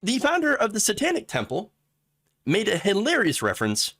The founder of the Satanic Temple made a hilarious reference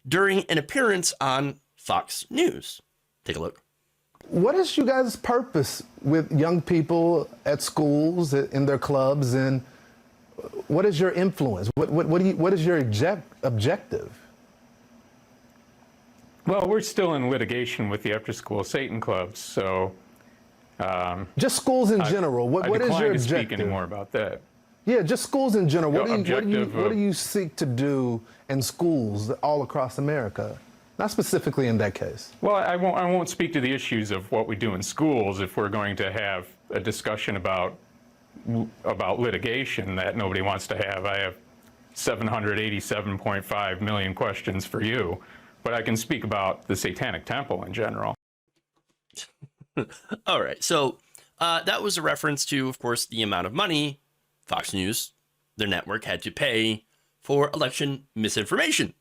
during an appearance on Fox News. Take a look. What is you guys' purpose with young people at schools, in their clubs, and what is your influence? What is your objective? Well, we're still in litigation with the after-school Satan clubs, so... just schools in general. What is your objective? I decline to speak anymore about that. Yeah, just schools in general. What do you seek to do in schools all across America? Not specifically in that case. Well, I won't speak to the issues of what we do in schools if we're going to have a discussion about litigation that nobody wants to have. I have 787.5 million questions for you, but I can speak about the Satanic Temple in general. All right, so that was a reference to, of course, the amount of money Fox News, their network, had to pay for election misinformation.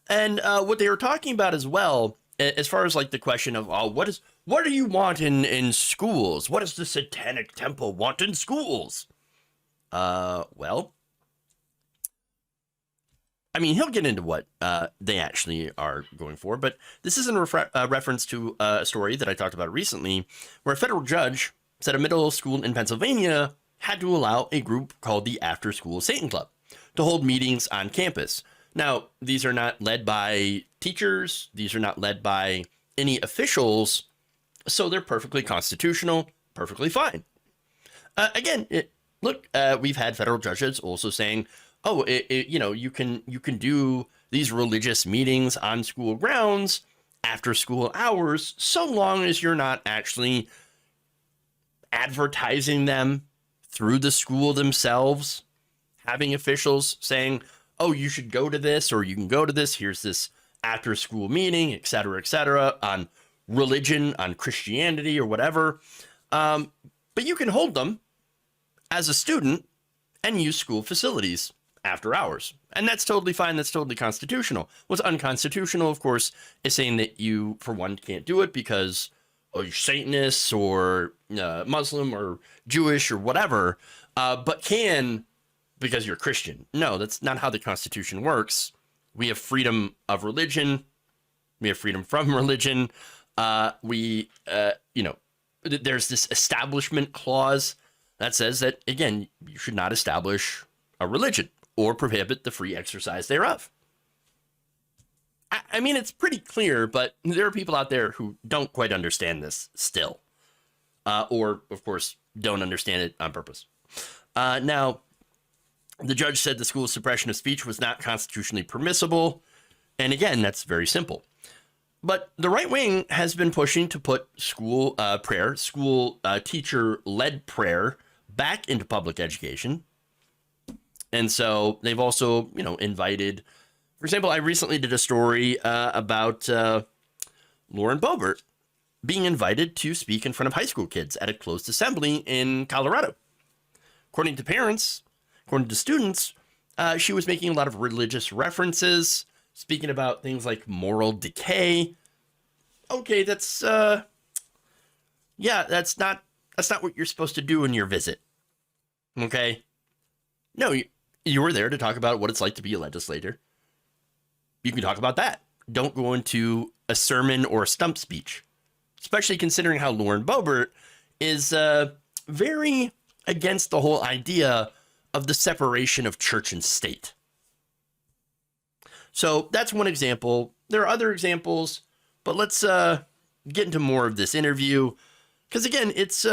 And what they were talking about as well, as far as like the question of, what do you want in schools? What does the Satanic Temple want in schools? Well, I mean, he'll get into what they actually are going for, but this is in reference to a story that I talked about recently, where a federal judge said a middle school in Pennsylvania had to allow a group called the After School Satan Club to hold meetings on campus. Now, these are not led by teachers. These are not led by any officials. So they're perfectly constitutional, perfectly fine. Again, we've had federal judges also saying, you can do these religious meetings on school grounds after school hours, so long as you're not actually advertising them through the school themselves, having officials saying, oh, you should go to this, or you can go to this, here's this after school meeting, et cetera, on religion, on Christianity, or whatever. But you can hold them as a student and use school facilities after hours. And that's totally fine. That's totally constitutional. What's unconstitutional, of course, is saying that you, for one, can't do it because you're Satanist or Muslim or Jewish or whatever, but can because you're Christian. No, that's not how the Constitution works. We have freedom of religion. We have freedom from religion. There's this establishment clause that says that, again, you should not establish a religion or prohibit the free exercise thereof. I mean, it's pretty clear, but there are people out there who don't quite understand this still, or, of course, don't understand it on purpose. Now, the judge said the school's suppression of speech was not constitutionally permissible, and again, that's very simple. But the right wing has been pushing to put school prayer, school teacher-led prayer back into public education. And so they've also, invited, for example, I recently did a story about Lauren Boebert being invited to speak in front of high school kids at a closed assembly in Colorado. According to parents, according to students, she was making a lot of religious references, speaking about things like moral decay. Okay, that's not what you're supposed to do in your visit. Okay? No, you were there to talk about what it's like to be a legislator. You can talk about that. Don't go into a sermon or a stump speech, especially considering how Lauren Boebert is very against the whole idea of the separation of church and state. So that's one example. There are other examples, but let's get into more of this interview because, again, it's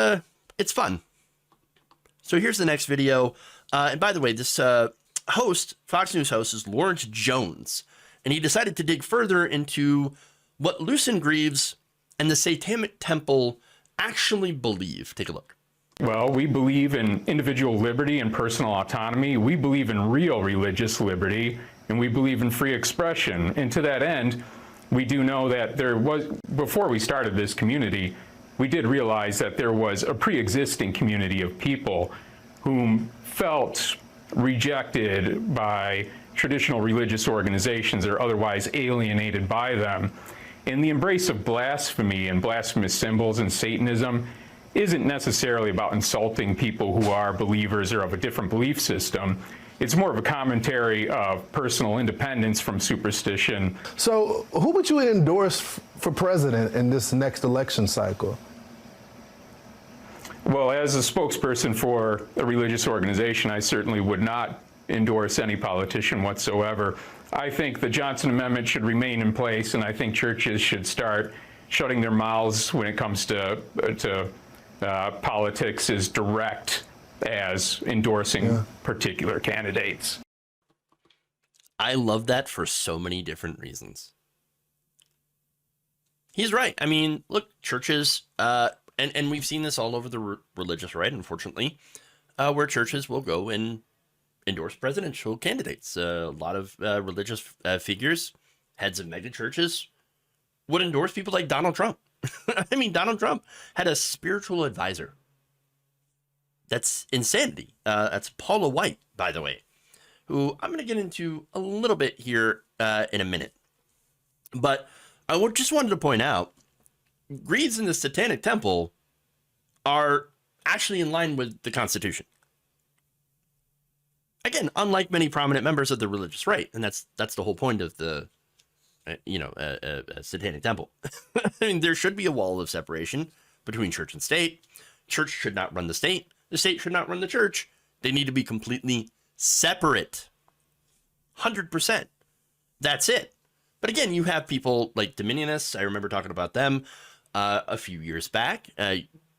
fun. So here's the next video. And by the way, this Fox News host is Lawrence Jones, and he decided to dig further into what Lucien Greaves and the Satanic Temple actually believe. Take a look. Well, we believe in individual liberty and personal autonomy. We believe in real religious liberty, and we believe in free expression. And to that end, we do know that before we started this community, we did realize that there was a pre-existing community of people whom felt rejected by traditional religious organizations or otherwise alienated by them. And the embrace of blasphemy and blasphemous symbols and Satanism isn't necessarily about insulting people who are believers or of a different belief system. It's more of a commentary of personal independence from superstition. So who would you endorse for president in this next election cycle? Well, as a spokesperson for a religious organization, I certainly would not endorse any politician whatsoever. I think the Johnson Amendment should remain in place, and I think churches should start shutting their mouths when it comes to politics as direct as endorsing particular candidates. I love that for so many different reasons. He's right. I mean, look, churches, and we've seen this all over the religious right, unfortunately, where churches will go and endorse presidential candidates. A lot of religious figures, heads of mega churches, would endorse people like Donald Trump. I mean, Donald Trump had a spiritual advisor. That's insanity. That's Paula White, by the way, who I'm going to get into a little bit here in a minute. But I just wanted to point out, creeds in the Satanic Temple are actually in line with the Constitution. Again, unlike many prominent members of the religious right, and that's the whole point of the Satanic Temple. I mean, there should be a wall of separation between church and state. Church should not run the state. The state should not run the church. They need to be completely separate. 100%. That's it. But again, you have people like Dominionists. I remember talking about them a few years back.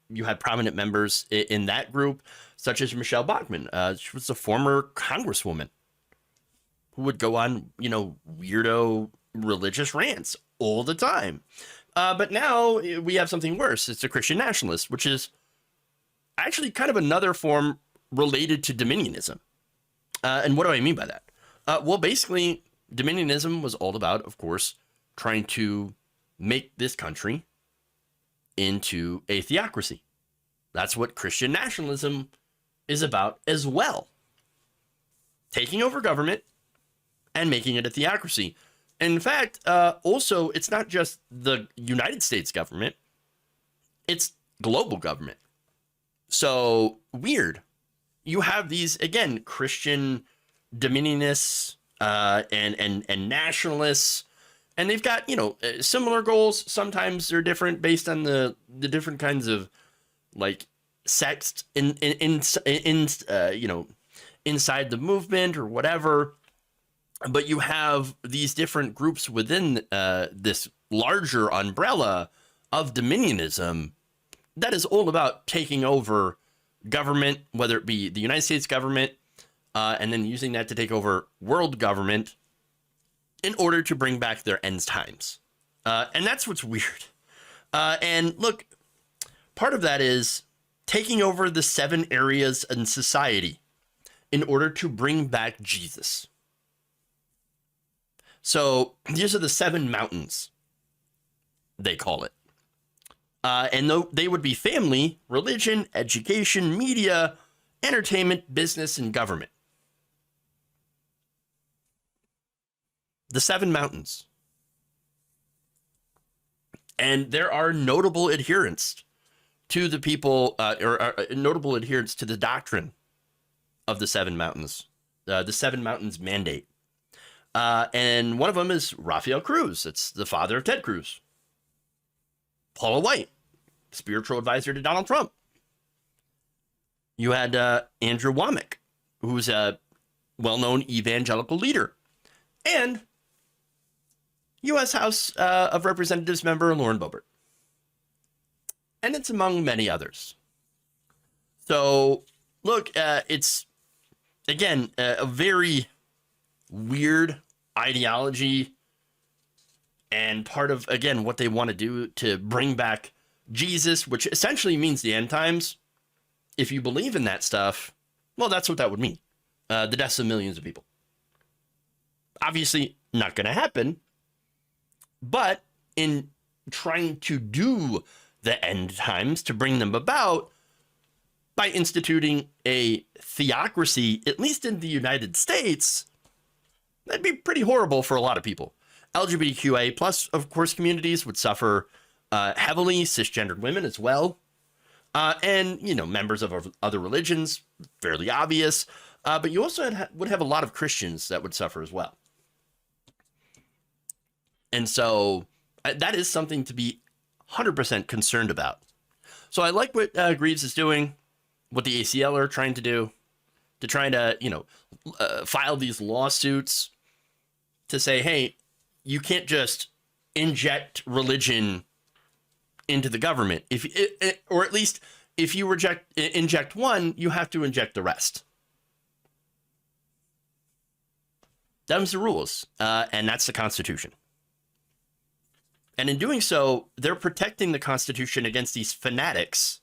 You had prominent members in that group, such as Michelle Bachmann. She was a former congresswoman who would go on, weirdo religious rants all the time. But now we have something worse. It's a Christian nationalist, which is actually kind of another form related to dominionism. And what do I mean by that? Well, basically, dominionism was all about, of course, trying to make this country into a theocracy. That's what Christian nationalism is about as well. Taking over government and making it a theocracy. In fact, also, it's not just the United States government, it's global government. So, weird. You have these, again, Christian dominionists and nationalists, and they've got, similar goals. Sometimes they're different based on the different kinds of, like, sects inside the movement or whatever. But you have these different groups within this larger umbrella of dominionism that is all about taking over government, whether it be the United States government, and then using that to take over world government in order to bring back their end times. And that's what's weird. And look, part of that is taking over the 7 areas in society in order to bring back Jesus. So these are the 7 mountains, they call it. And they would be family, religion, education, media, entertainment, business, and government. The 7 mountains. And there are notable adherents to the people, or notable adherents to the doctrine of the 7 mountains, the 7 mountains mandate. And one of them is Rafael Cruz. It's the father of Ted Cruz. Paula White, spiritual advisor to Donald Trump. You had Andrew Womack, who's a well-known evangelical leader. And U.S. House of Representatives member Lauren Boebert. And it's among many others. So, look, it's, again, a very weird ideology and part of, again, what they want to do to bring back Jesus, which essentially means the end times. If you believe in that stuff, well, that's what that would mean. The deaths of millions of people. Obviously, not going to happen. But in trying to do the end times, to bring them about, by instituting a theocracy, at least in the United States, that'd be pretty horrible for a lot of people. LGBTQA plus, of course, communities would suffer heavily, cisgendered women as well. And, you know, members of other religions, fairly obvious. But you also would have a lot of Christians that would suffer as well. And so that is something to be 100% concerned about. So I like what Greaves is doing, what the ACL are trying to do, to try to, you know, file these lawsuits to say, hey, you can't just inject religion into the government. Or at least if you inject one, you have to inject the rest. Them's the rules, and that's the Constitution. And in doing so, they're protecting the Constitution against these fanatics